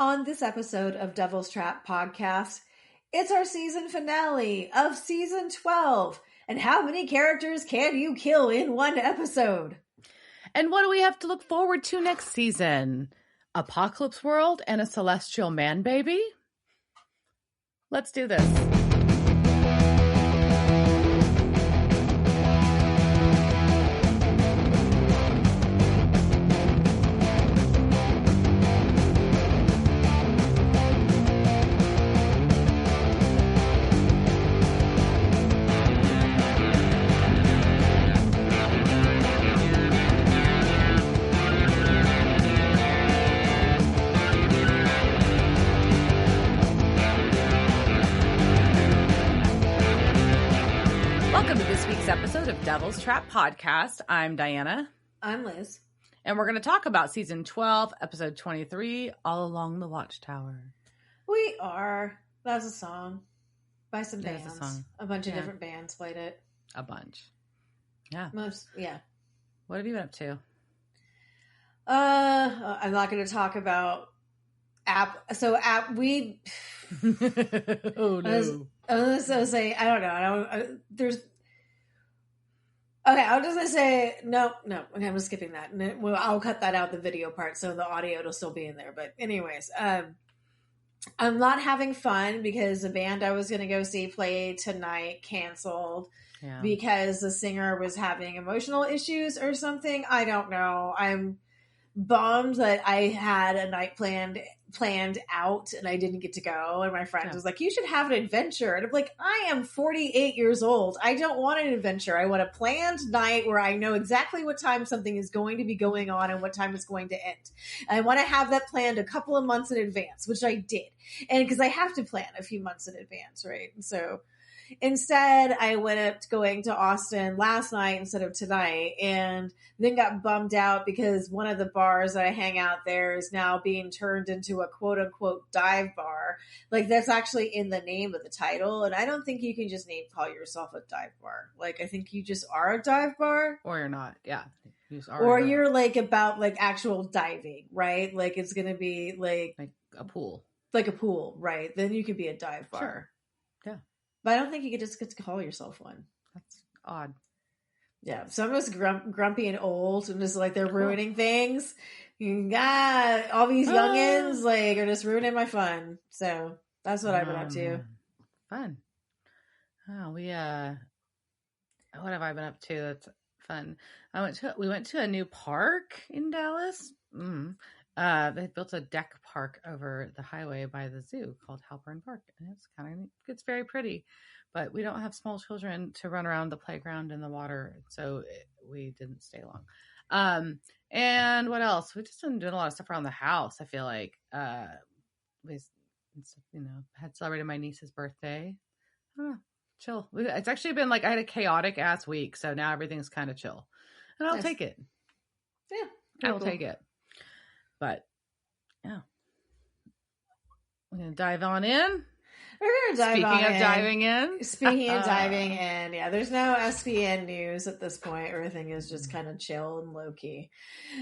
On this episode of Devil's Trap Podcast, it's our season finale of season 12. And how many characters can you kill in one episode? And what do we have to look forward to next season? Apocalypse World and a celestial man baby? Let's do this. Episode of Devil's Trap Podcast. I'm Diana. I'm Liz. And we're going to talk about season 12, episode 23, All Along the Watchtower. We are. That's a song by some bands. That is a song. A bunch of different bands played it. A bunch. Yeah. Yeah. What have you been up to? I'm not going to talk about we oh no. I was going to say, I don't know. Okay, I was just going to say, no, okay, I'm skipping that. And I'll cut that out, the video part, so the audio will still be in there. But anyways, I'm not having fun because the band I was going to go see play tonight canceled because the singer was having emotional issues or something. I don't know. I'm bummed that I had a night planned out and I didn't get to go, and my friend was like, you should have an adventure, and I'm like, I am 48 years old. I don't want an adventure. I want a planned night where I know exactly what time something is going to be going on and what time it's going to end. I want to have that planned a couple of months in advance, which I did, and because I have to plan a few months in advance, right? And so instead, I went up going to Austin last night instead of tonight, and then got bummed out because one of the bars that I hang out there is now being turned into a quote-unquote dive bar. Like, that's actually in the name of the title, and I don't think you can just call yourself a dive bar. Like, I think you just are a dive bar. Or you're not, yeah. You're, like, about, like, actual diving, right? Like, it's going to be, like a pool. Like a pool, right? Then you could be a dive bar. Sure. Yeah. But I don't think you could just get to call yourself one. That's odd. Yeah, some of us grumpy and old and just like they're ruining things. God, all these youngins like are just ruining my fun. So that's what I've been up to. Fun. Oh, what have I been up to? That's fun. We went to a new park in Dallas. They built a deck park over the highway by the zoo called Halpern Park, and it's very pretty. But we don't have small children to run around the playground in the water, so we didn't stay long. And what else? We've just been doing a lot of stuff around the house. I feel like we, had celebrated my niece's birthday. I don't know, chill. It's actually been like I had a chaotic ass week, so now everything's kind of chill, and I'll take it. Yeah, I will take it. But yeah, we're gonna dive on in. We're gonna dive Speaking of diving in, yeah, there's no SPN news at this point. Everything is just kind of chill and low key.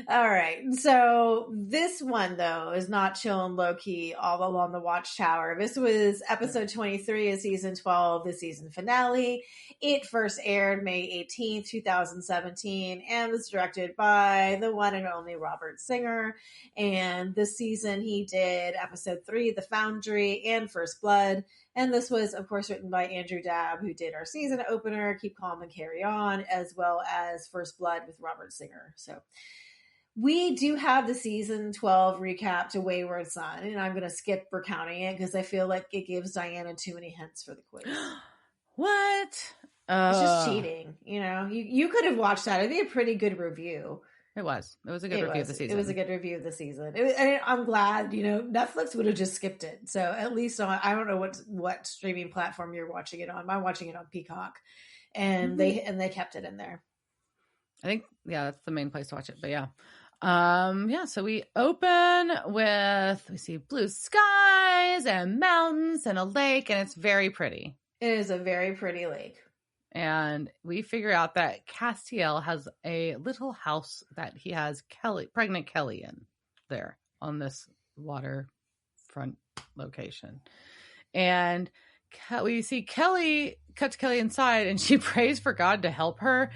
All right, so this one though is not chill and low key. All Along the Watchtower. This was episode 23 of season 12, the season finale. It first aired May 18th, 2017, and was directed by the one and only Robert Singer. And this season he did episode 3, The Foundry, and First Blood. And this was, of course, written by Andrew Dabb, who did our season opener, Keep Calm and Carry On, as well as First Blood with Robert Singer. So we do have the season 12 recap to Wayward Son, and I'm going to skip recounting it because I feel like it gives Diana too many hints for the quiz. What? It's just cheating. You could have watched that. It'd be a pretty good review. It was a good review of the season. It was a good review of the season. I'm glad, Netflix would have just skipped it. So at least I don't know what streaming platform you're watching it on. I'm watching it on Peacock, and they kept it in there. I think, that's the main place to watch it. But so we open we see blue skies and mountains and a lake, and it's very pretty. It is a very pretty lake. And we figure out that Castiel has a little house that he has pregnant Kelly in there on this water waterfront location. And we see Kelly, cut to Kelly inside, and she prays for God to help her.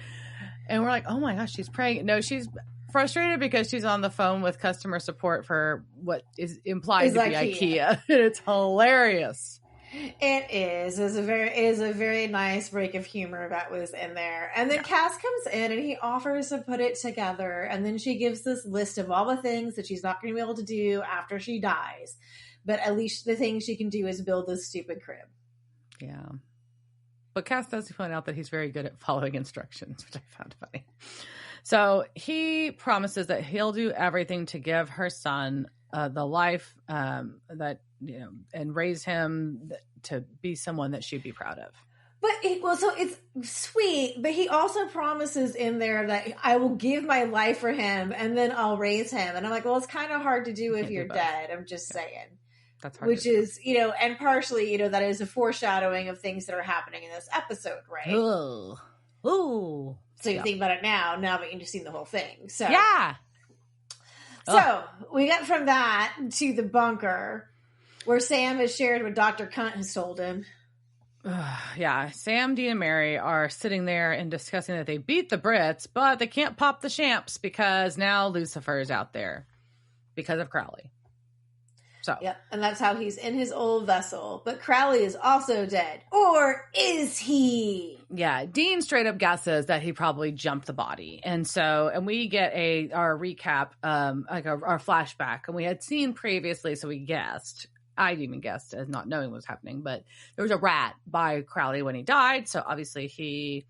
And we're like, oh my gosh, she's praying. No, she's frustrated because she's on the phone with customer support for what is implied to be IKEA. And it's hilarious. It is. It is a very nice break of humor that was in there. And then Cass comes in and he offers to put it together. And then she gives this list of all the things that she's not going to be able to do after she dies. But at least the thing she can do is build this stupid crib. Yeah. But Cass does point out that he's very good at following instructions, which I found funny. So he promises that he'll do everything to give her son the life that, you know, and raise him to be someone that she'd be proud of. But so it's sweet, but he also promises in there that I will give my life for him and then I'll raise him. And I'm like, well, it's kind of hard to do if you're dead. I'm just saying. That's hard. Which is, you know, and partially, you know, that is a foreshadowing of things that are happening in this episode, right? Ooh. Ooh. So you think about it now that you've seen the whole thing. So yeah. So we get from that to the bunker where Sam has shared what Dr. Cunt has told him. Yeah. Sam, Dean, and Mary are sitting there and discussing that they beat the Brits, but they can't pop the champs because now Lucifer is out there because of Crowley. So. Yep, and that's how he's in his old vessel. But Crowley is also dead. Or is he? Yeah, Dean straight up guesses that he probably jumped the body. And we get our recap, our flashback. And we had seen previously, so we guessed. I'd even guessed as not knowing what was happening. But there was a rat by Crowley when he died. So obviously he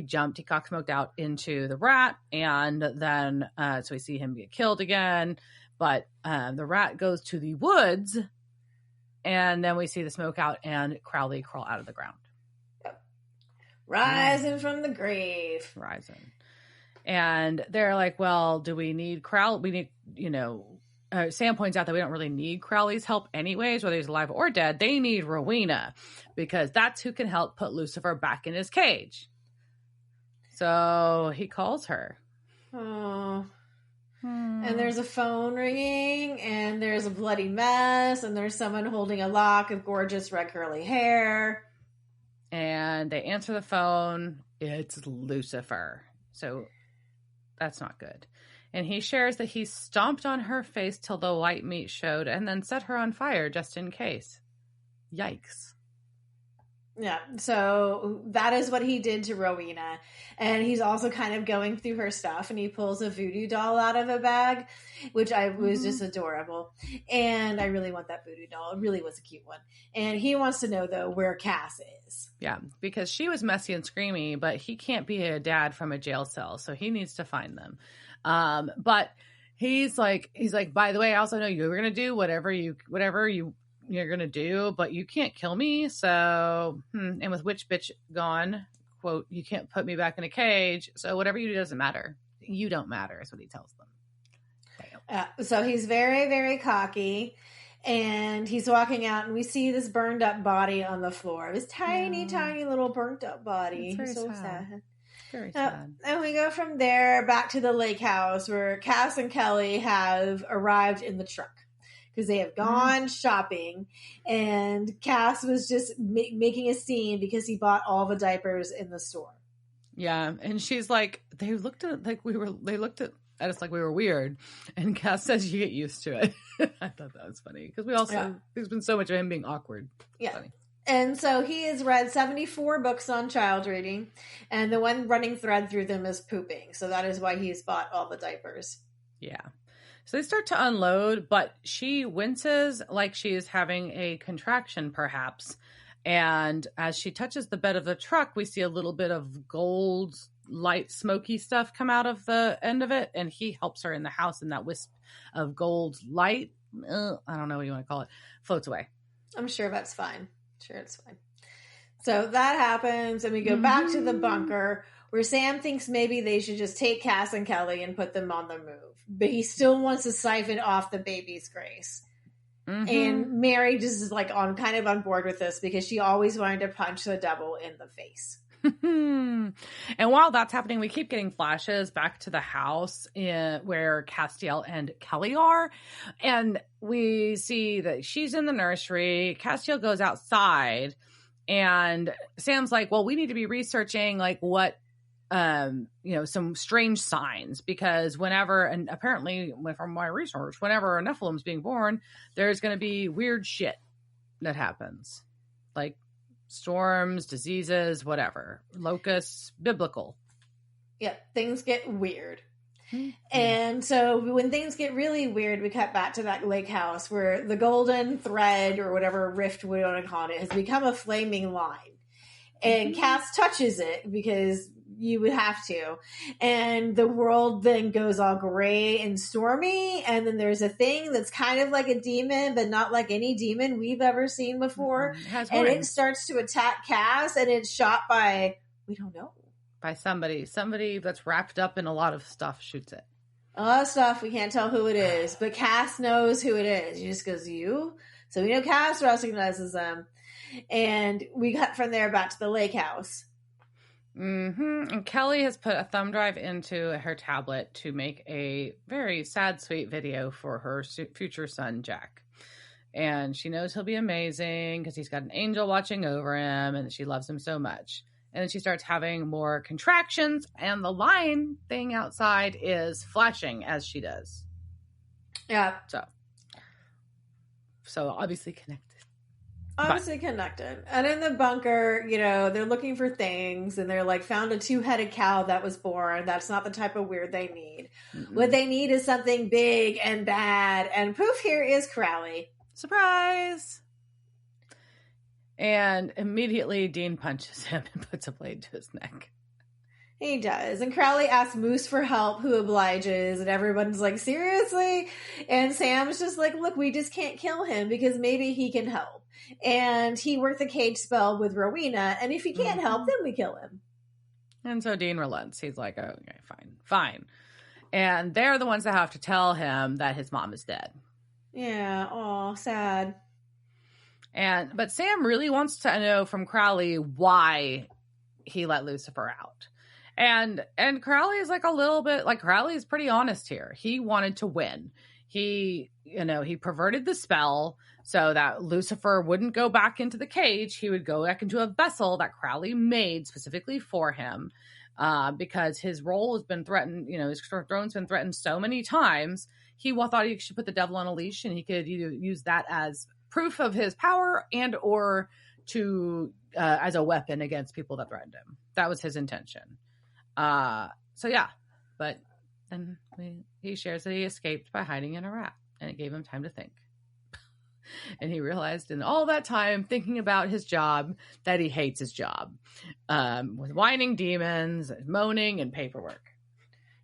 jumped, he cock smoked out into the rat. And then, so we see him get killed again. But the rat goes to the woods, and then we see the smoke out and Crowley crawl out of the ground. Yep. Rising from the grave. Rising. And they're like, well, do we need Crowley? We need, you know, Sam points out that we don't really need Crowley's help anyways, whether he's alive or dead. They need Rowena, because that's who can help put Lucifer back in his cage. So he calls her. Oh. And there's a phone ringing, and there's a bloody mess, and there's someone holding a lock of gorgeous red curly hair. And they answer the phone. It's Lucifer. So that's not good. And he shares that he stomped on her face till the white meat showed and then set her on fire just in case. Yikes. Yeah, so that is what he did to Rowena. And he's also kind of going through her stuff, and he pulls a voodoo doll out of a bag, which was just adorable. And I really want that voodoo doll. It really was a cute one. And he wants to know, though, where Cass is. Yeah, because she was messy and screamy, but he can't be a dad from a jail cell, so he needs to find them. But he's like, by the way, I also know you're going to do whatever you're going to do, but you can't kill me. So, and with Witch Bitch gone, quote, you can't put me back in a cage. So whatever you do doesn't matter. You don't matter is what he tells them. So he's very, very cocky, and he's walking out, and we see this burned up body on the floor. This tiny, tiny little burnt up body. It's very so sad. Very sad. And we go from there back to the lake house where Cass and Kelly have arrived in the truck, because they have gone shopping, and Cass was just making a scene because he bought all the diapers in the store. Yeah, and she's like, they looked at us like we were weird, and Cass says you get used to it. I thought that was funny because there's been so much of him being awkward. Yeah. Funny. And so he has read 74 books on child reading, and the one running thread through them is pooping. So that is why he's bought all the diapers. Yeah. So they start to unload, but she winces like she is having a contraction, perhaps. And as she touches the bed of the truck, we see a little bit of gold, light, smoky stuff come out of the end of it. And he helps her in the house, and that wisp of gold light, I don't know what you want to call it, floats away. I'm sure that's fine. Sure, it's fine. So that happens, and we go back to the bunker, where Sam thinks maybe they should just take Cass and Kelly and put them on the move. But he still wants to siphon off the baby's grace. Mm-hmm. And Mary just is like kind of on board with this because she always wanted to punch the devil in the face. And while that's happening, we keep getting flashes back to the house where Castiel and Kelly are. And we see that she's in the nursery. Castiel goes outside. And Sam's like, well, we need to be researching like what, some strange signs, because whenever, and apparently from my research, whenever a Nephilim's being born, there's going to be weird shit that happens. Like storms, diseases, whatever, locusts, biblical. Yeah, things get weird. Mm-hmm. And so when things get really weird, we cut back to that lake house where the golden thread or whatever rift we want to call it has become a flaming line. And Cass touches it because you would have to. And the world then goes all gray and stormy. And then there's a thing that's kind of like a demon, but not like any demon we've ever seen before. And it starts to attack Cass, and it's shot by, we don't know. By somebody that's wrapped up in a lot of stuff shoots it. A lot of stuff. We can't tell who it is, but Cass knows who it is. He just goes, you? So we know Cass recognizes them. And we cut from there back to the lake house. And Kelly has put a thumb drive into her tablet to make a very sad, sweet video for her future son, Jack. And she knows he'll be amazing because he's got an angel watching over him and she loves him so much. And then she starts having more contractions, and the line thing outside is flashing as she does. Yeah. So obviously connected. Obviously connected. And in the bunker, they're looking for things, and they're like, found a 2-headed cow that was born. That's not the type of weird they need. Mm-mm. What they need is something big and bad. And poof, here is Crowley. Surprise! And immediately Dean punches him and puts a blade to his neck. He does. And Crowley asks Moose for help, who obliges. And everyone's like, seriously? And Sam's just like, look, we just can't kill him because maybe he can help. And he worked the cage spell with Rowena. And if he can't help, then we kill him. And so Dean relents. He's like, oh, okay, fine. And they're the ones that have to tell him that his mom is dead. Yeah. Aw, sad. But Sam really wants to know from Crowley why he let Lucifer out. And Crowley is like a little bit like, Crowley is pretty honest here. He wanted to win. He perverted the spell so that Lucifer wouldn't go back into the cage. He would go back into a vessel that Crowley made specifically for him, because his role has been threatened. His throne's been threatened so many times. He thought he should put the devil on a leash, and he could either use that as proof of his power and or to as a weapon against people that threatened him. That was his intention. But then he shares that he escaped by hiding in a rat, and it gave him time to think. And he realized in all that time thinking about his job that he hates his job, with whining demons, moaning, and paperwork.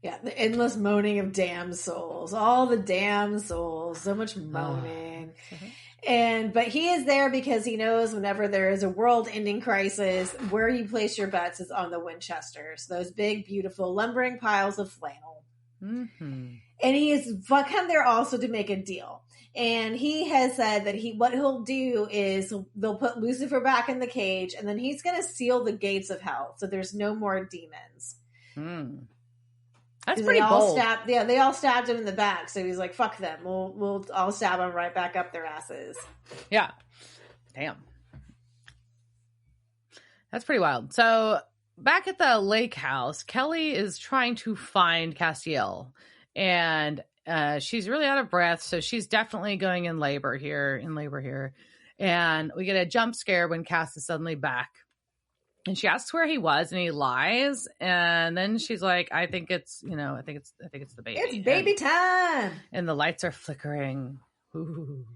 Yeah, the endless moaning of damn souls. All the damn souls. So much moaning. But he is there because he knows whenever there is a world-ending crisis, where you place your bets is on the Winchesters. Those big, beautiful, lumbering piles of flannel. Mm-hmm. And he has come there also to make a deal. And he has said that what he'll do is they'll put Lucifer back in the cage, and then he's going to seal the gates of hell, so there's no more demons. That's pretty bold. They all stabbed him in the back, so he's like, "Fuck them. We'll all stab them right back up their asses." Yeah, damn, that's pretty wild. So back at the lake house, Kelly is trying to find Castiel, and she's really out of breath, so she's definitely going in labor here. And we get a jump scare when Cass is suddenly back. And she asks where he was, and he lies. And then she's like, "I think it's the baby. It's baby time." And the lights are flickering. Ooh.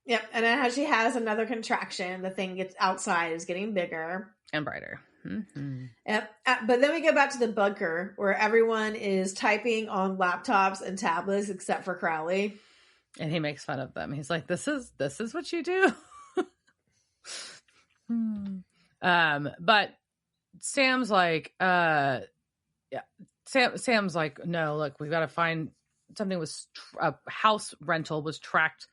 Yep. And as she has another contraction, the thing gets outside is getting bigger and brighter. Mm-hmm. Yep. But then we go back to the bunker where everyone is typing on laptops and tablets except for Crowley. And he makes fun of them. He's like, "This is what you do." But Sam's like, Sam's like, "No, look, we've got to find something." A house rental was tracked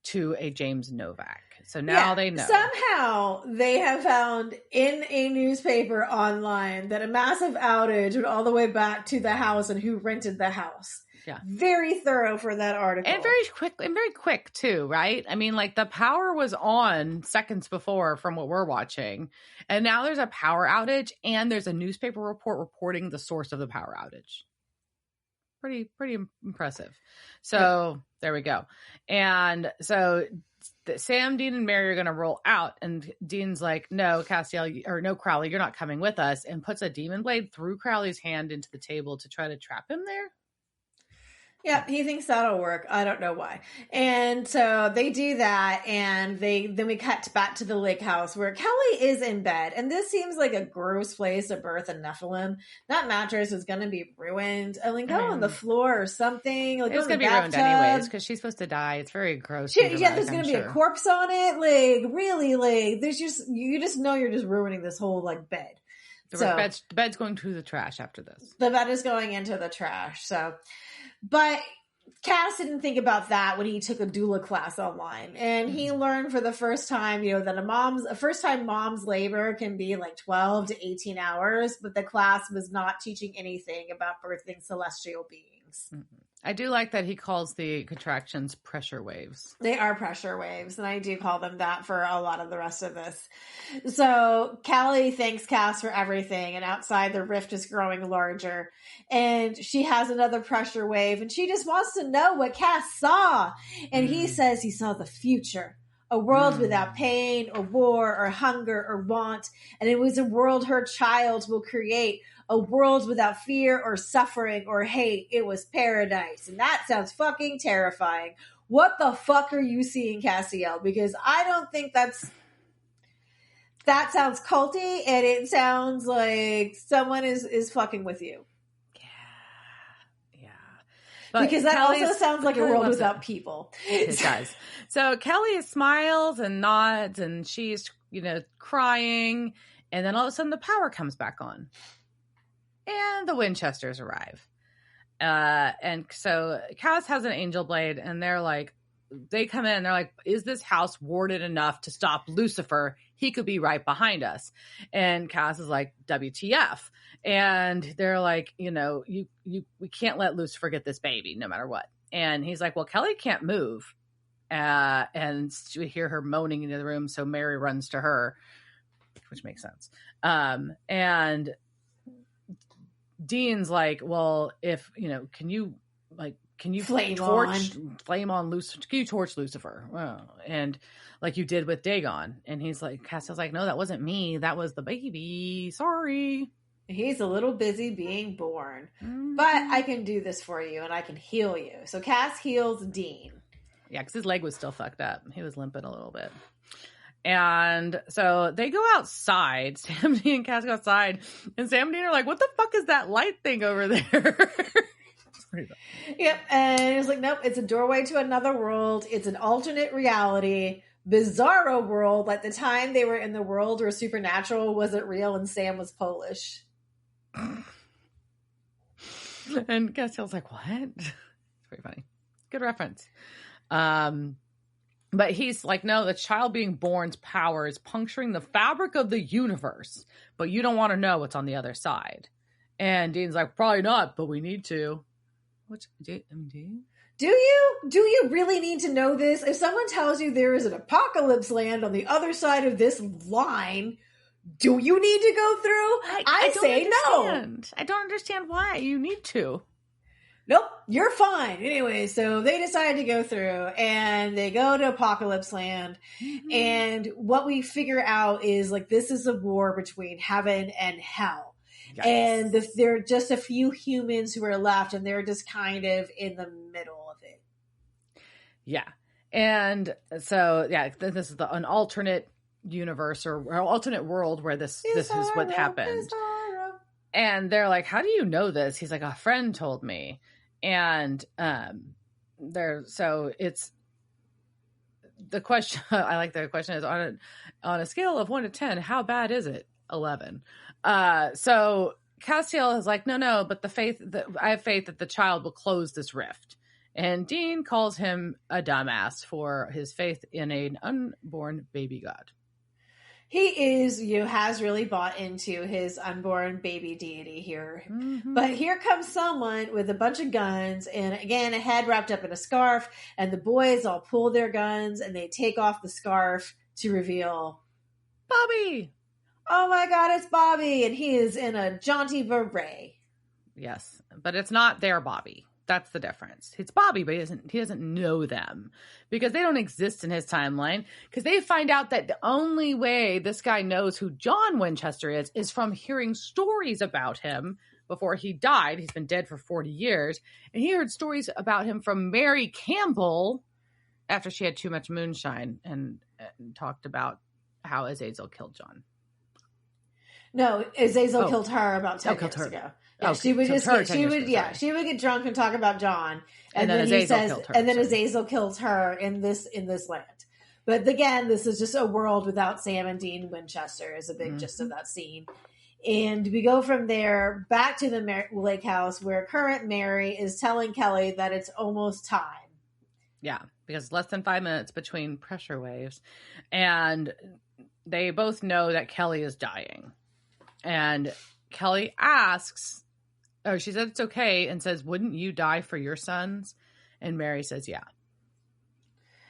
to a James Novak. So now they know. Somehow they have found in a newspaper online that a massive outage went all the way back to the house and who rented the house. Yeah. Very thorough for that article. And very quick too, right? I mean, like the power was on seconds before from what we're watching. And now there's a power outage and there's a newspaper report reporting the source of the power outage. Pretty impressive. So there we go. And so Sam, Dean, and Mary are going to roll out. And Dean's like, no, Castiel, or no, Crowley, you're not coming with us. And puts a demon blade through Crowley's hand into the table to try to trap him there. Yeah, he thinks that'll work. I don't know why. And so they do that, and then we cut back to the lake house where Kelly is in bed. And this seems like a gross place to birth a Nephilim. That mattress is going to be ruined. I mean, go on the floor or something. Like, it's going to be ruined anyways because she's supposed to die. It's very gross. There's going to be a corpse on it. Like, really, like, there's you just know you're just ruining this whole, like, bed. The bed's going to the trash after this. The bed is going into the trash, so... But Cass didn't think about that when he took a doula class online. And he learned for the first time, that a first-time mom's labor can be like 12 to 18 hours, but the class was not teaching anything about birthing celestial beings. Mm-hmm. I do like that he calls the contractions pressure waves. They are pressure waves, and I do call them that for a lot of the rest of this. So Callie thanks Cass for everything, and outside the rift is growing larger, and she has another pressure wave, and she just wants to know what Cass saw. And he says he saw the future. A world without pain or war or hunger or want. And it was a world her child will create. A world without fear or suffering or hate. It was paradise. And that sounds fucking terrifying. What the fuck are you seeing, Castiel? Because I don't think that sounds culty, and it sounds like someone is fucking with you. But because that also sounds like a world without people. It does. So Kelly smiles and nods, and she's, crying. And then all of a sudden the power comes back on. And the Winchesters arrive. And so Cass has an angel blade, and they come in and they're like, is this house warded enough to stop Lucifer? He could be right behind us. And Cass is like, WTF. And they're like, we can't let Lucifer get this baby no matter what. And he's like, well, Kelly can't move. And we hear her moaning into the room. So Mary runs to her, which makes sense. And Dean's like, well, if, can you flame on Lucifer? Can you torch Lucifer? Well, and like you did with Dagon. And he's like, Castiel's like, no, that wasn't me. That was the baby. Sorry. He's a little busy being born, but I can do this for you and I can heal you. So Cass heals Dean. Yeah, because his leg was still fucked up. He was limping a little bit. And so they go outside. Sam, Dean, and Cass go outside. And Sam and Dean are like, what the fuck is that light thing over there? Yep. And it's like, nope, it's a doorway to another world. It's an alternate reality. Bizarro world. Like the time they were in the world where supernatural wasn't real and Sam was Polish. And Castiel's like, what? It's pretty funny. Good reference. But he's like, no, the child being born's power is puncturing the fabric of the universe, but you don't want to know what's on the other side. And Dean's like, probably not, but we need to. Do you really need to know this? If someone tells you there is an apocalypse land on the other side of this line, do you need to go through? I say no. I don't understand why you need to. Nope, you're fine. Anyway, so they decide to go through and they go to Apocalypse Land. Mm-hmm. And what we figure out is like, this is a war between heaven and hell. Yes. And there are just a few humans who are left and they're just kind of in the middle of it. Yeah. And so, yeah, this is an alternate universe or alternate world where this is what happened. And they're like, how do you know this? He's like, a friend told me. And so it's the question. I like the question is on a scale of 1 to 10, how bad is it? 11. So Castiel is like, no, but I have faith that the child will close this rift. And Dean calls him a dumbass for his faith in an unborn baby god. He has really bought into his unborn baby deity here. Mm-hmm. But here comes someone with a bunch of guns and, again, a head wrapped up in a scarf. And the boys all pull their guns and they take off the scarf to reveal Bobby! Oh my God, it's Bobby. And he is in a jaunty beret. Yes, but it's not their Bobby. That's the difference. It's Bobby, but he doesn't know them because they don't exist in his timeline. Because they find out that the only way this guy knows who John Winchester is from hearing stories about him before he died. He's been dead for 40 years. And he heard stories about him from Mary Campbell after she had too much moonshine and talked about how Azazel killed John. No, Azazel killed her about 10 years ago. Yeah, she would get drunk and talk about John, and then he says, and then Azazel kills her in this land. But again, this is just a world without Sam and Dean Winchester is a big gist of that scene. And we go from there back to the lake house where current Mary is telling Kelly that it's almost time. Yeah, because less than 5 minutes between pressure waves, and they both know that Kelly is dying. And Kelly asks, she said it's okay, and says, wouldn't you die for your sons? And Mary says, yeah.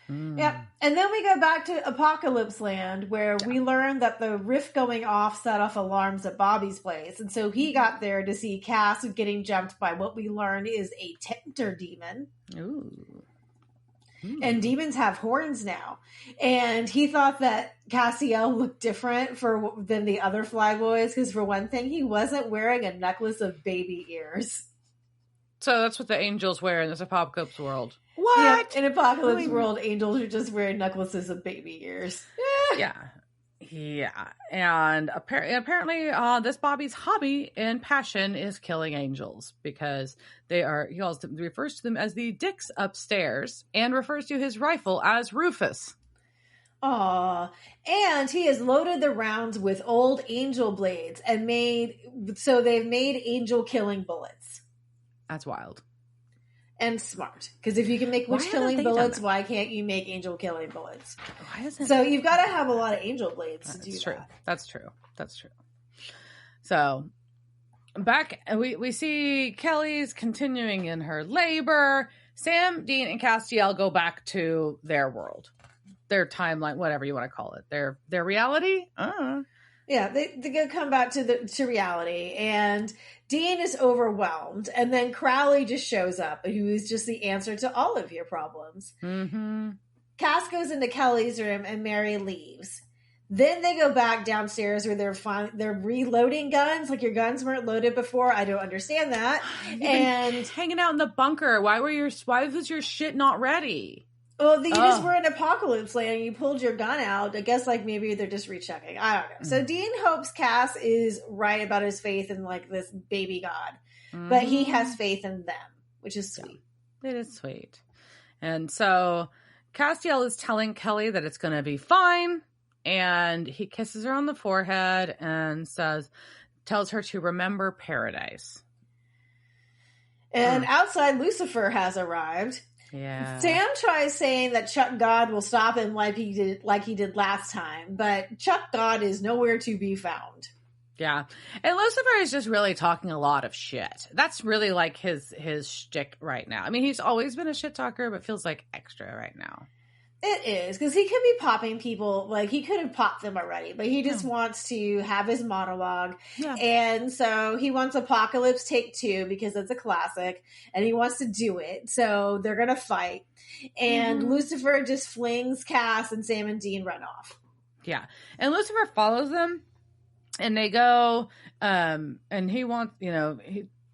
Yeah. And then we go back to Apocalypse Land where we learn that the rift going off set off alarms at Bobby's place. And so he got there to see Cass getting jumped by what we learn is a tempter demon. Ooh. And demons have horns now. And he thought that Cassiel looked different than the other Flyboys because, for one thing, he wasn't wearing a necklace of baby ears. So that's what the angels wear in this Apocalypse world. What? Yeah, in Apocalypse world, angels are just wearing necklaces of baby ears. Yeah. Yeah. And apparently this Bobby's hobby and passion is killing angels because he refers to them as the dicks upstairs and refers to his rifle as Rufus. Aw. And he has loaded the rounds with old angel blades and they've made angel killing bullets. That's wild. And smart. Because if you can make witch killing bullets, why can't you make angel killing bullets? Why isn't So you've got to have a lot of angel blades to do that. That's true. So we see Kelly's continuing in her labor. Sam, Dean, and Castiel go back to their world. Their timeline, whatever you want to call it. Their reality? Yeah, they come back to reality, and Dean is overwhelmed, and then Crowley just shows up, who is just the answer to all of your problems. Mm-hmm. Cass goes into Kelly's room, and Mary leaves. Then they go back downstairs where they're reloading guns, like your guns weren't loaded before. I don't understand that. And hanging out in the bunker. Why was your shit not ready? Well, you just were in Apocalypse Land. You pulled your gun out. I guess maybe they're just rechecking. I don't know. So Dean hopes Cass is right about his faith in this baby god, but he has faith in them, which is sweet. Yeah, it is sweet. And so Castiel is telling Kelly that it's going to be fine, and he kisses her on the forehead and tells her to remember paradise. And outside, Lucifer has arrived. Yeah. Sam tries saying that Chuck God will stop him like he did last time, but Chuck God is nowhere to be found. Yeah. And Lucifer is just really talking a lot of shit. That's really his shtick right now. I mean, he's always been a shit talker, but feels like extra right now. It is, because he could be popping people, he could have popped them already, but he just wants to have his monologue. Yeah. And so he wants Apocalypse Take 2 because it's a classic, and he wants to do it. So they're going to fight. And Lucifer just flings Cass, and Sam and Dean run off. Yeah. And Lucifer follows them, and they go, and he wants,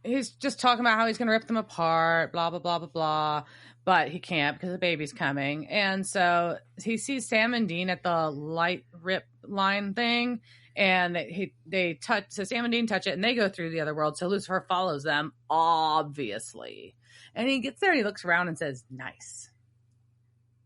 he's just talking about how he's going to rip them apart, blah, blah, blah, blah, blah. But he can't because the baby's coming. And so he sees Sam and Dean at the light rip line thing. And so Sam and Dean touch it and they go through the other world. So Lucifer follows them, obviously. And he gets there and he looks around and says, nice.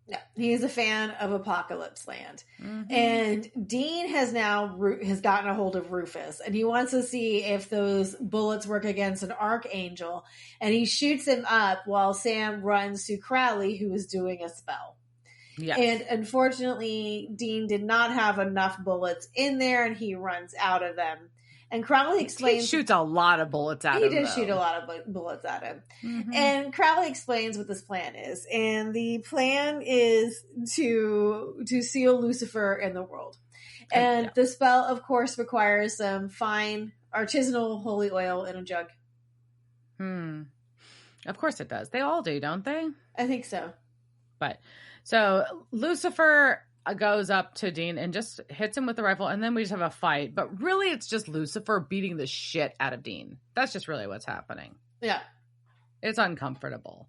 No, he's a fan of Apocalypse Land. Mm-hmm. And Dean has gotten a hold of Rufus, and he wants to see if those bullets work against an archangel, and he shoots him up while Sam runs to Crowley, who is doing a spell. Yes. And unfortunately, Dean did not have enough bullets in there, and he runs out of them. And Crowley explains... He shoots a lot of bullets at him, He did shoot a lot of bullets at him. Mm-hmm. And Crowley explains what this plan is. And the plan is to seal Lucifer in the world. And the spell, of course, requires some fine artisanal holy oil in a jug. Of course it does. They all do, don't they? I think so. But so Lucifer goes up to Dean and just hits him with the rifle, and then we just have a fight. But really, it's just Lucifer beating the shit out of Dean. That's just really what's happening. Yeah. It's uncomfortable.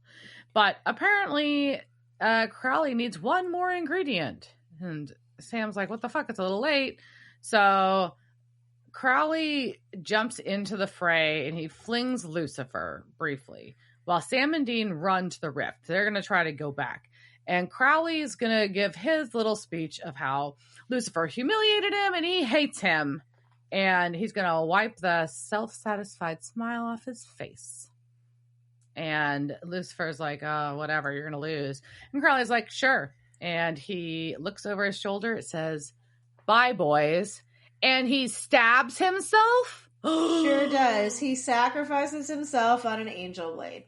But apparently, Crowley needs one more ingredient. And Sam's like, what the fuck? It's a little late. So Crowley jumps into the fray, and he flings Lucifer briefly, while Sam and Dean run to the rift. They're going to try to go back. And Crowley's going to give his little speech of how Lucifer humiliated him and he hates him. And he's going to wipe the self-satisfied smile off his face. And Lucifer's like, oh, whatever, you're going to lose. And Crowley's like, sure. And he looks over his shoulder. It says, bye, boys. And he stabs himself. Sure does. He sacrifices himself on an angel blade.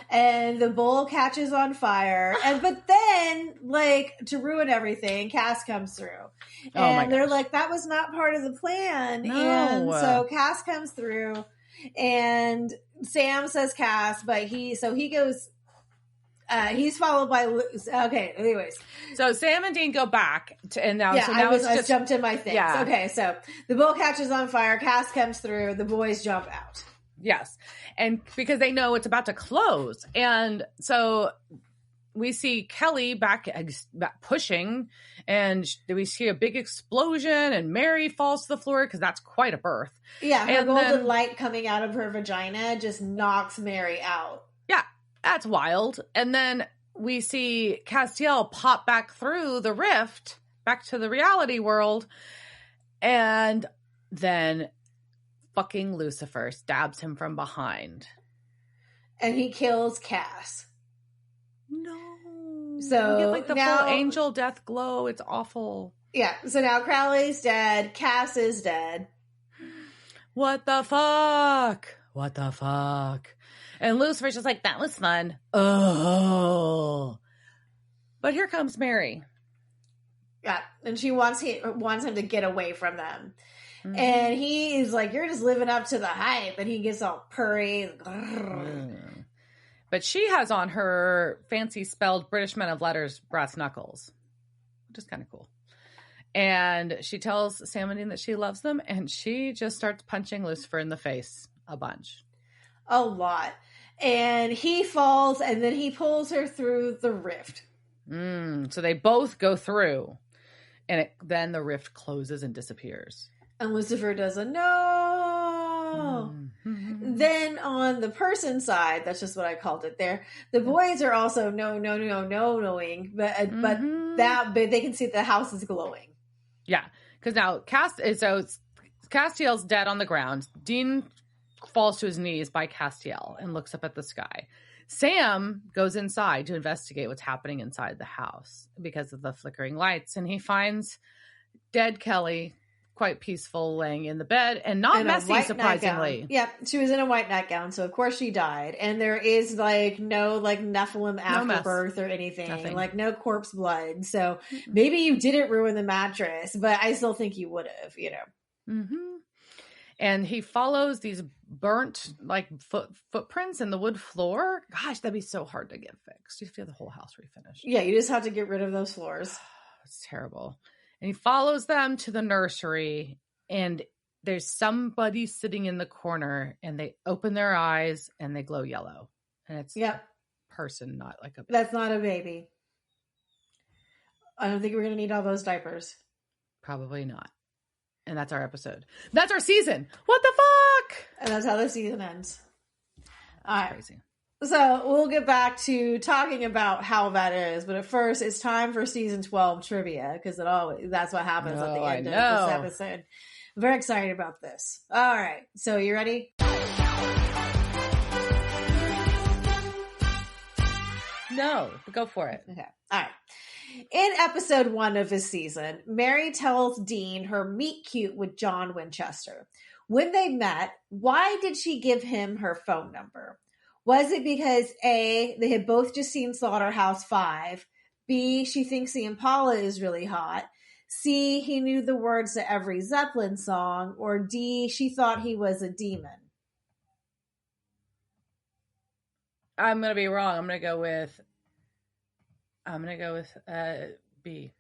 And the bowl catches on fire. But then, like, to ruin everything, Cass comes through. And they're like, that was not part of the plan. No. And so Cass comes through, and Sam says Cass, but he goes, he's followed by, okay, anyways. So Sam and Dean go back and now, yeah, so now I jumped in my things. Yeah. Okay, so the bowl catches on fire, Cass comes through, the boys jump out. Yes. And because they know it's about to close. And so we see Kelly back pushing, and we see a big explosion, and Mary falls to the floor because that's quite a birth. Yeah, her and golden light coming out of her vagina just knocks Mary out. Yeah, that's wild. And then we see Castiel pop back through the rift back to the reality world. And then fucking Lucifer stabs him from behind. And he kills Cass. No. So we get like the full angel death glow. It's awful. Yeah. So now Crowley's dead. Cass is dead. What the fuck? What the fuck? And Lucifer's just like, that was fun. Oh. But here comes Mary. Yeah. And she wants him to get away from them. Mm-hmm. And he is like, you're just living up to the hype. And he gets all purry. But she has on her fancy spelled British Men of Letters brass knuckles, which is kind of cool. And she tells Sam and Dean that she loves them. And she just starts punching Lucifer in the face a bunch. A lot. And he falls, and then he pulls her through the rift. So they both go through. And then the rift closes and disappears. And Lucifer does a no. Mm-hmm. Then on the person side, that's just what I called it there. The boys are also knowing, but they can see the house is glowing. Yeah, because now Castiel's dead on the ground. Dean falls to his knees by Castiel and looks up at the sky. Sam goes inside to investigate what's happening inside the house because of the flickering lights, and he finds dead Kelly, quite peaceful, laying in the bed and not messy, surprisingly. Yeah, she was in a white nightgown, so of course she died. And there is no Nephilim afterbirth or anything. Nothing. Like no corpse blood. So maybe you didn't ruin the mattress, but I still think you would have, Mm-hmm. And he follows these burnt footprints in the wood floor. Gosh, that'd be so hard to get fixed. You have to have the whole house refinished. Yeah, you just have to get rid of those floors. It's terrible. And he follows them to the nursery, and there's somebody sitting in the corner, and they open their eyes and they glow yellow. And it's a person, not like a baby. That's not a baby. I don't think we're going to need all those diapers. Probably not. And that's our episode. That's our season. What the fuck? And that's how the season ends. All right. Crazy. So we'll get back to talking about how that is, but at first it's time for season 12 trivia because that's what happens at the end of this episode. I'm very excited about this. All right, so you ready? No, go for it. Okay. All right. In episode 1 of this season, Mary tells Dean her meet cute with John Winchester. When they met, why did she give him her phone number? Was it because A, they had both just seen Slaughterhouse-5, B, she thinks the Impala is really hot, C, he knew the words to every Zeppelin song, or D, she thought he was a demon? I'm going to be wrong. I'm going to go with B.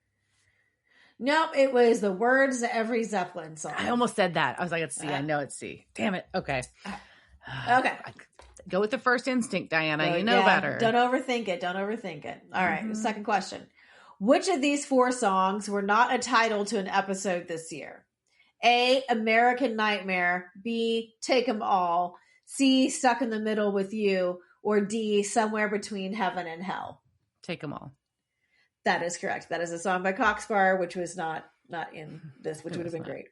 Nope, it was the words to every Zeppelin song. I almost said that. I was like, it's C. I know it's C. Damn it. Okay. Okay. Go with the first instinct, Diana. You know better. Don't overthink it. All right. Second question. Which of these 4 songs were not a title to an episode this year? A, American Nightmare. B, Take 'Em All. C, Stuck in the Middle with You. Or D, Somewhere Between Heaven and Hell. Take 'Em All. That is correct. That is a song by Coxbar, which was not in this, which would have been great.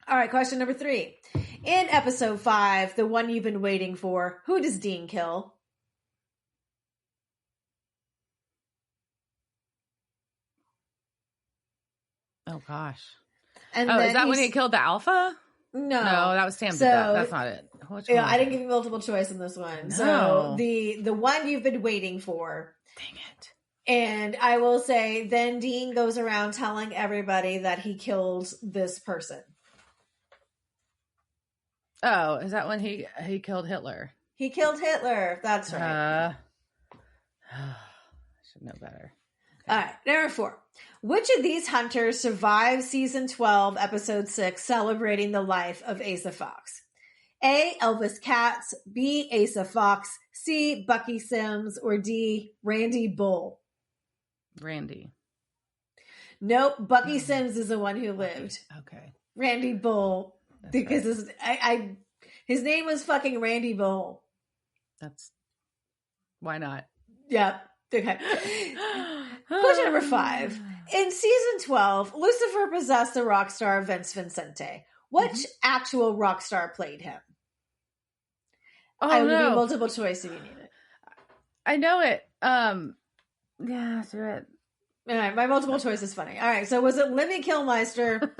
All right, question number 3. In episode 5, the one you've been waiting for, who does Dean kill? Oh, gosh. And is that when he killed the alpha? No, that was Sam. That's not it. Yeah, I didn't give you multiple choice in this one. No. So the one you've been waiting for. Dang it. And I will say, then Dean goes around telling everybody that he killed this person. Oh, is that when he killed Hitler? He killed Hitler. That's right. I should know better. Okay. All right, number 4. Which of these hunters survived season 12, episode 6, celebrating the life of Asa Fox? A, Elvis Katz, B, Asa Fox, C, Bucky Sims, or D, Randy Bull? Randy. Nope, Bucky Sims is the one who lived. Okay. Randy Bull. That's because right. his name was fucking Randy Bull. Why not? Yep. Okay. Question number 5. In season 12, Lucifer possessed the rock star Vince Vincente. Which actual rock star played him? I will give you multiple choice if you need it. I know it. Yeah, do it. All right, my multiple choice is funny. All right, so was it Lemmy Kilmister,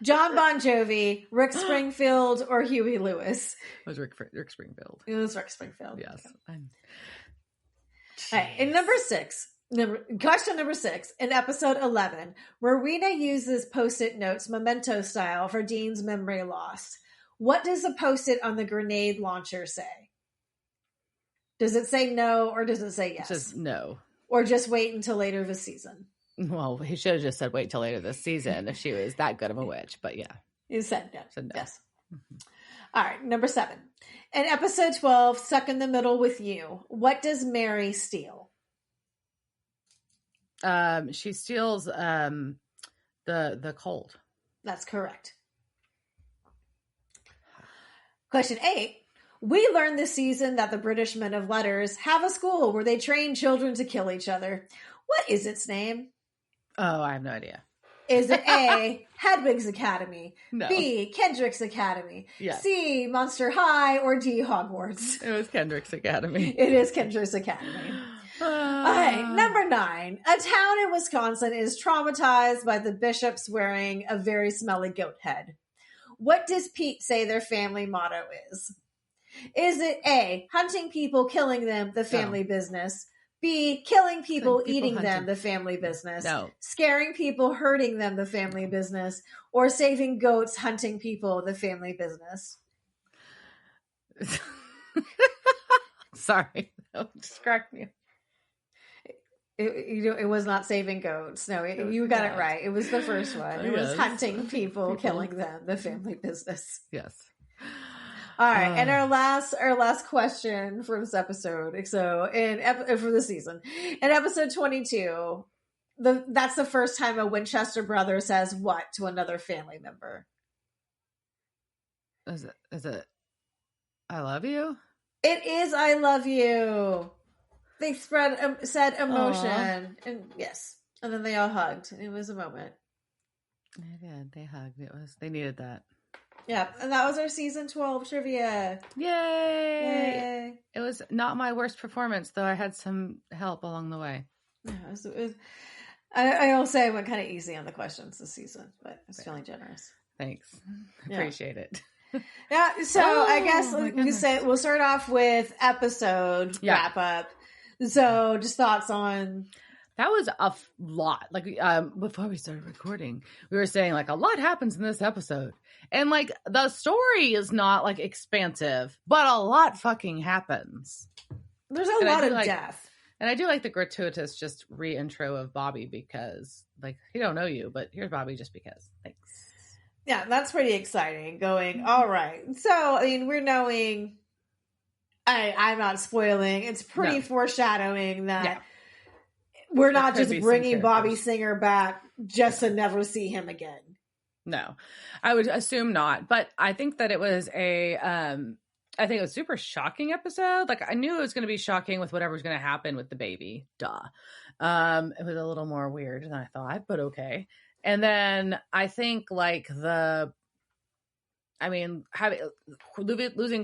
John Bon Jovi, Rick Springfield, or Huey Lewis? It was Rick Springfield. It was Rick Springfield. Yes. All right, in question number 6, in episode 11, Rowena uses Post-it notes memento style for Dean's memory loss. What does the Post-it on the grenade launcher say? Does it say no or does it say yes? It says no. Or just wait until later this season? Well, he should have just said wait till later this season if she was that good of a witch, but yeah. You said no. Yes. Mm-hmm. All right, number 7. In episode 12, Stuck in the Middle with You, what does Mary steal? She steals the colt. That's correct. Question 8. We learned this season that the British men of letters have a school where they train children to kill each other. What is its name? Oh, I have no idea. Is it A, Hedwig's Academy, No. B, Kendrick's Academy, Yes. C, Monster High, or D, Hogwarts? It was Kendrick's Academy. It is Kendrick's Academy. All right, number 9. A town in Wisconsin is traumatized by the bishops wearing a very smelly goat head. What does Pete say their family motto is? Is it A, hunting people, killing them, the family business? B, killing people, eating them, the family business? No. Scaring people, hurting them, the family business? Or saving goats, hunting people, the family business? Sorry. Just cracked me. It was not saving goats. No, you got it right. It was the first one. It was hunting people, killing them, the family business. Yes. All right, and our last question for this episode. So, for the season, in episode 22, that's the first time a Winchester brother says what to another family member? Is it? I love you. It is I love you. They said emotion. Aww. And yes. And then they all hugged. It was a moment. They did. They hugged. They needed that. Yeah. And that was our season 12 trivia. Yay! Yay. It was not my worst performance, though I had some help along the way. Yeah, I will say I went kind of easy on the questions this season, but I was feeling generous. Thanks. Appreciate it. Yeah, so I guess we'll start off with episode wrap up. So just thoughts on... That was a lot. Like, before we started recording, we were saying, like, a lot happens in this episode. And, like, the story is not, like, expansive, but a lot fucking happens. There's a lot of death. And I do like the gratuitous just re-intro of Bobby because, like, he don't know you, but here's Bobby just because. Thanks. Yeah, that's pretty exciting. Going, all right. So, I mean, we're knowing... I'm not spoiling. It's pretty foreshadowing that we're not just bringing Bobby Singer back just to never see him again. No, I would assume not. But I think that it was I think it was a super shocking episode. Like, I knew it was going to be shocking with whatever was going to happen with the baby. Duh. It was a little more weird than I thought, but okay. And then I think losing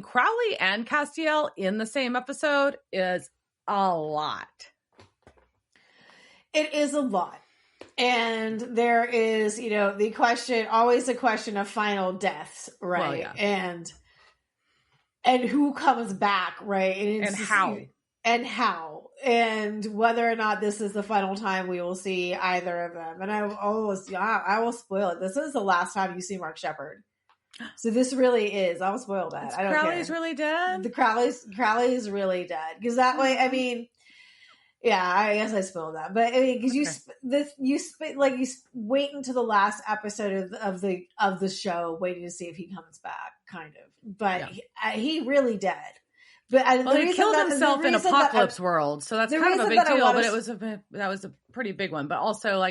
Crowley and Castiel in the same episode is a lot. It is a lot. And there is, always the question of final deaths, right? Well, yeah. And who comes back, right? And how. And how. And whether or not this is the final time we will see either of them. And I will spoil it. This is the last time you see Mark Sheppard. So this really is. I'll spoil that. I don't care. Crowley's really dead? The Crowley's really dead. Because that way, I mean... Yeah, I guess I spoiled that, but I mean, because you wait until the last episode of the show, waiting to see if he comes back, kind of. But he really dead. But he killed himself in Apocalypse World, so that's kind of a big deal. But that was a pretty big one. But also,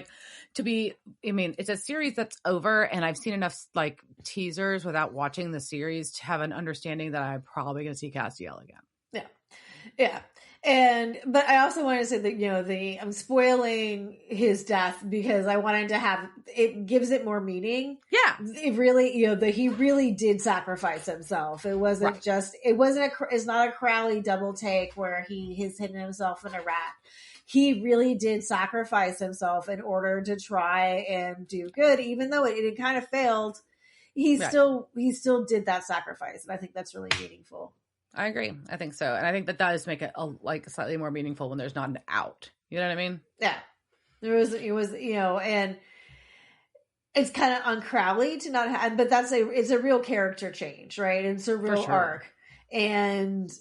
it's a series that's over, and I've seen enough like teasers without watching the series to have an understanding that I'm probably going to see Castiel again. Yeah. But I also wanted to say that, I'm spoiling his death because I wanted to have, it gives it more meaning. Yeah. It really, that he really did sacrifice himself. It wasn't it's not a Crowley double take where he has hidden himself in a rat. He really did sacrifice himself in order to try and do good, even though it kind of failed. He still did that sacrifice. And I think that's really meaningful. I agree. I think so. And I think that does make it slightly more meaningful when there's not an out. You know what I mean? Yeah. It was, and it's kind of on Crowley to not have, but it's a real character change, right? It's a real arc. And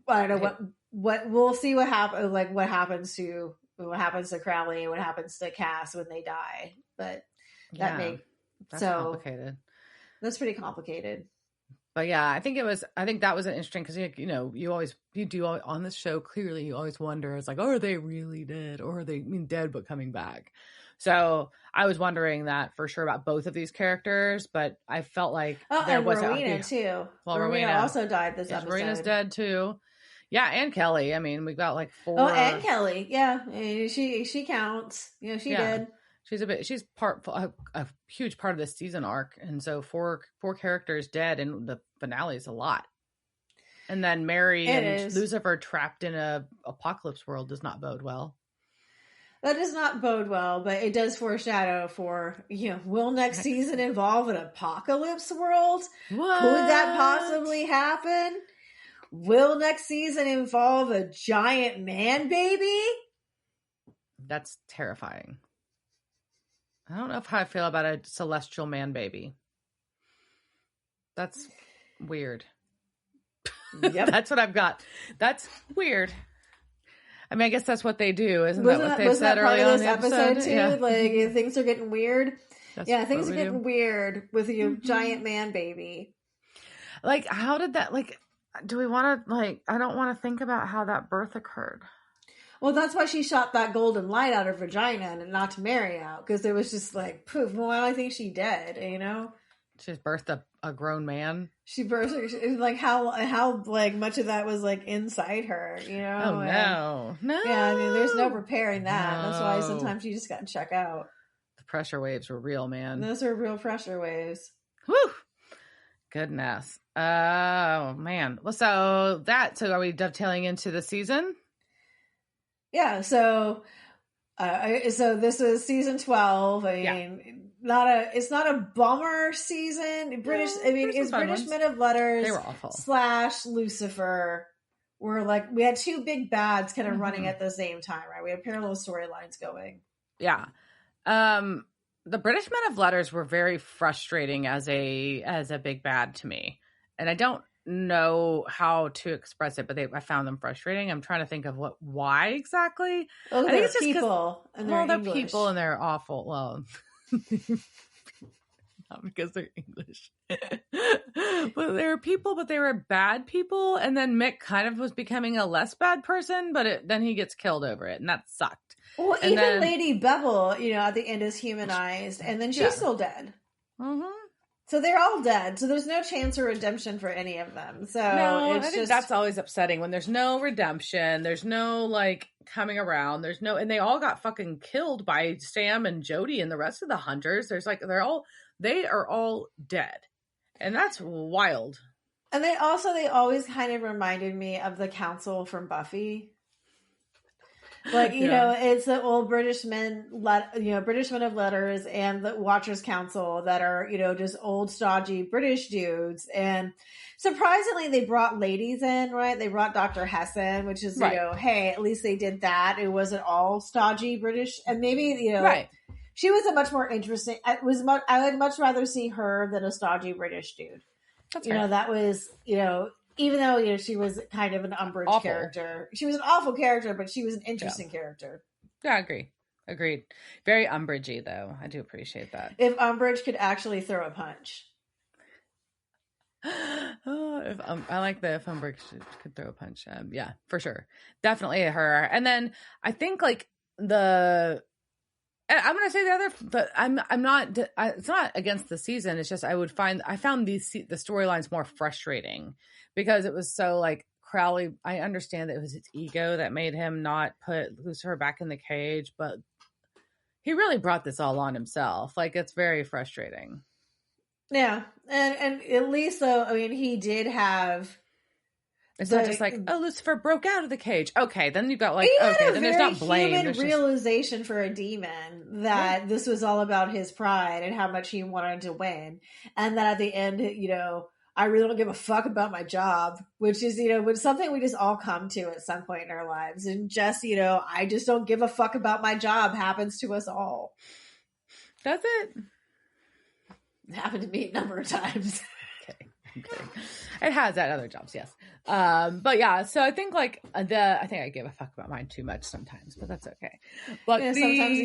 I don't know what we'll see what happens, what happens to Crowley and what happens to Cass when they die. But that's complicated. That's pretty complicated. But yeah, I think that was an interesting because you do on this show. Clearly, you always wonder, it's like, are they really dead, or are they dead but coming back? So I was wondering that for sure about both of these characters, but I felt like there was Rowena too. Well, Rowena also died this episode. Rowena's dead too. Yeah, and Kelly. I mean, we've got 4. Oh, and Kelly. Yeah, she counts. She did. She's a huge part of this season arc. And so 4 characters dead, and the finale is a lot. And then Mary and Lucifer trapped in a apocalypse world does not bode well. That does not bode well, but it does foreshadow for, will next season involve an apocalypse world? What? Could that possibly happen? Will next season involve a giant man baby? That's terrifying. I don't know how I feel about a celestial man baby. That's weird. Yep. That's what I've got. That's weird. I mean, I guess that's what they do, isn't that what they said early on in the episode too? Yeah. Things are getting weird. Things are getting do. Weird with your giant man baby. How did that, do we want to, I don't want to think about how that birth occurred. Well, that's why she shot that golden light out her vagina and knocked Mary out, because it was just poof. Well, I think she dead, She just birthed a grown man. She burst, like how like much of that was like inside her, you know? Oh no, no. Yeah, I mean, there's no repairing that. No. That's why sometimes you just got to check out. The pressure waves were real, man. And those are real pressure waves. Whew. Goodness. Oh man. Well, so are we dovetailing into the season? Yeah. So this is season 12. I mean, it's not a bummer season. British. I mean, it's British Men of Letters. They were awful. / Lucifer. We're like, we had two big bads kind of running at the same time, right? We had parallel storylines going. Yeah. The British Men of Letters were very frustrating as a big bad to me. And I don't know how to express it, but I found them frustrating. I'm trying to think of why exactly. Oh, I think it's just people. They're people and they're awful. Well, not because they're English. But they were people, but they were bad people. And then Mick kind of was becoming a less bad person, but then he gets killed over it. And that sucked. Well, and even Lady Bevel, at the end is humanized. And then she's still dead. Mm-hmm. So they're all dead. So there's no chance of redemption for any of them. So I think that's always upsetting when there's no redemption. There's no like coming around. There's no, and they all got fucking killed by Sam and Jody and the rest of the hunters. There's like, they are all dead. And that's wild. And they always kind of reminded me of the council from Buffy. Like, it's the old British men of Letters and the Watchers Council that are, just old stodgy British dudes. And surprisingly, they brought ladies in, right? They brought Dr. Hesson, which is, hey, at least they did that. It wasn't all stodgy British. And maybe, right. She was a much more interesting. I would much rather see her than a stodgy British dude. That's fair. That was, even though, she was kind of an Umbridge character. She was an awful character, but she was an interesting character. Yeah, I agree. Agreed. Very Umbridge-y, though. I do appreciate that. If Umbridge could actually throw a punch. I like that if Umbridge could throw a punch. Yeah, for sure. Definitely her. And then I think like I'm going to say the other, but I'm not, it's not against the season. It's just, I found the storylines more frustrating because it was so like Crowley. I understand that it was his ego that made him not put Lucifer back in the cage, but he really brought this all on himself. Like, it's very frustrating. Yeah. And at least though, I mean, he did have, it's not just like, oh, Lucifer broke out of the cage. Okay, then you've got like, okay, then there's not blame. There's realization for a demon that this was all about his pride and how much he wanted to win, and that at the end, I really don't give a fuck about my job, which is something we just all come to at some point in our lives, and just I just don't give a fuck about my job happens to us all. That's it. It happened to me a number of times. Okay. It has at other jobs, yes. But yeah, so I think like I think I give a fuck about mine too much sometimes, but that's okay. But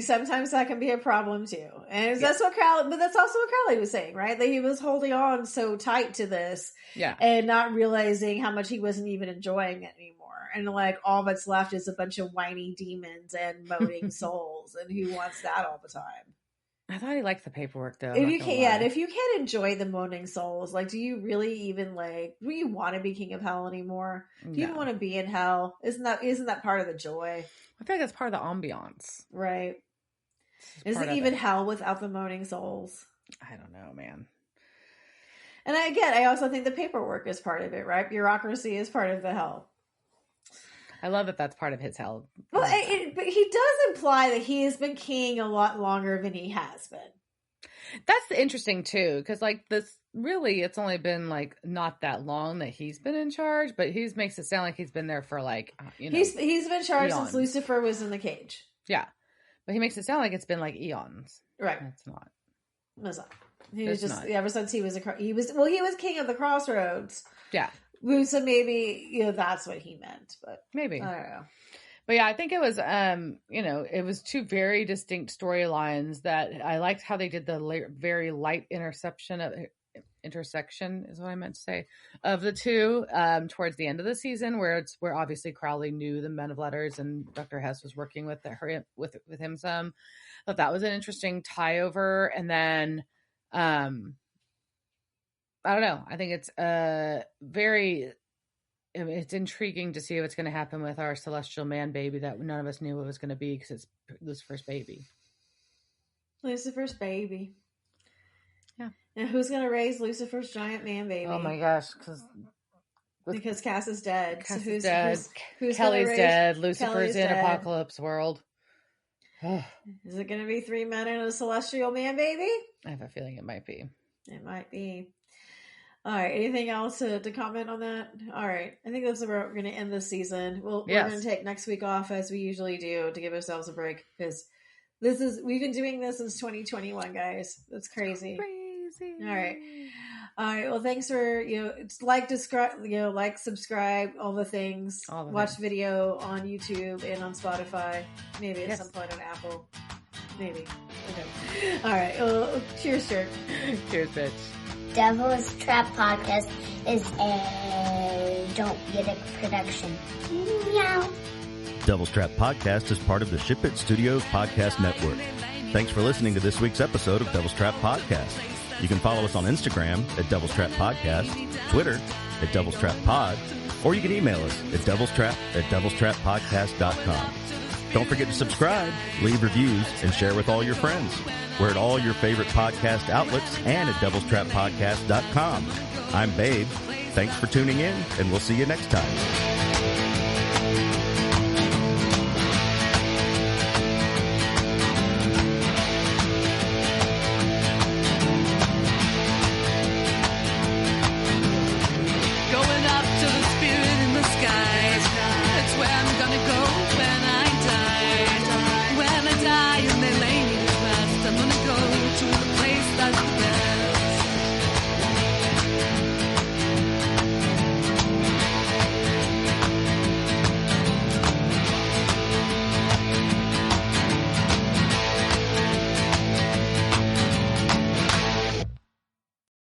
sometimes that can be a problem too. And that's what Crowley, but that's also what Crowley was saying, right? That he was holding on so tight to this, and not realizing how much he wasn't even enjoying it anymore. And like all that's left is a bunch of whiny demons and moaning souls, and who wants that all the time? I thought he liked the paperwork though. If you can't enjoy the moaning souls, like, do you really even do you want to be king of hell anymore? Do you even want to be in hell? Isn't that part of the joy? I feel like that's part of the ambiance, right? Is it even hell without the moaning souls? I don't know, man. And I also think the paperwork is part of it, right? Bureaucracy is part of the hell. I love that that's part of his hell. Well, but he does imply that he has been king a lot longer than he has been. That's interesting too, because like this, really, it's only been like not that long that he's been in charge, but he makes it sound like he's been there for like he's been charged since Lucifer was in the cage. Yeah, but he makes it sound like it's been like eons. Right? It's not. It's not. He was just ever since he was king of the Crossroads. Yeah. So maybe, that's what he meant, but maybe. I don't know. But yeah, I think it was, it was two very distinct storylines that I liked how they did the very light intersection is what I meant to say, of the two towards the end of the season, where obviously Crowley knew the Men of Letters and Dr. Hess was working with him some. I thought that was an interesting tie over. And then, I don't know. I think it's very. I mean, it's intriguing to see what's going to happen with our celestial man baby that none of us knew what was going to be because it's Lucifer's baby. Lucifer's baby. Yeah. And who's going to raise Lucifer's giant man baby? Oh my gosh, because Cass is dead. Cass so is dead. Who's Kelly's dead. Lucifer's Kelly's in dead. Apocalypse world. Is it going to be 3 men and a celestial man baby? I have a feeling it might be. It might be. All right. Anything else to comment on that? All right. I think that's where we're going to end this season. We're going to take next week off as we usually do to give ourselves a break because we've been doing this since 2021, guys. That's crazy. All right. Well, thanks for like, subscribe, all the things. Watch video on YouTube and on Spotify. Maybe at some point on Apple. Maybe. Okay. All right. Well, cheers, Jerk. Cheers, bitch. Devil's Trap Podcast is a Don't Get It production. Meow. Devil's Trap Podcast is part of the Ship It Studios Podcast Network. Thanks for listening to this week's episode of Devil's Trap Podcast. You can follow us on Instagram at Devil's Trap Podcast, Twitter at Devil's Trap Pod, or you can email us at devilstrap@devilstrappodcast.com. Don't forget to subscribe, leave reviews, and share with all your friends. We're at all your favorite podcast outlets and at devilstrappodcast.com. I'm Babe. Thanks for tuning in, and we'll see you next time.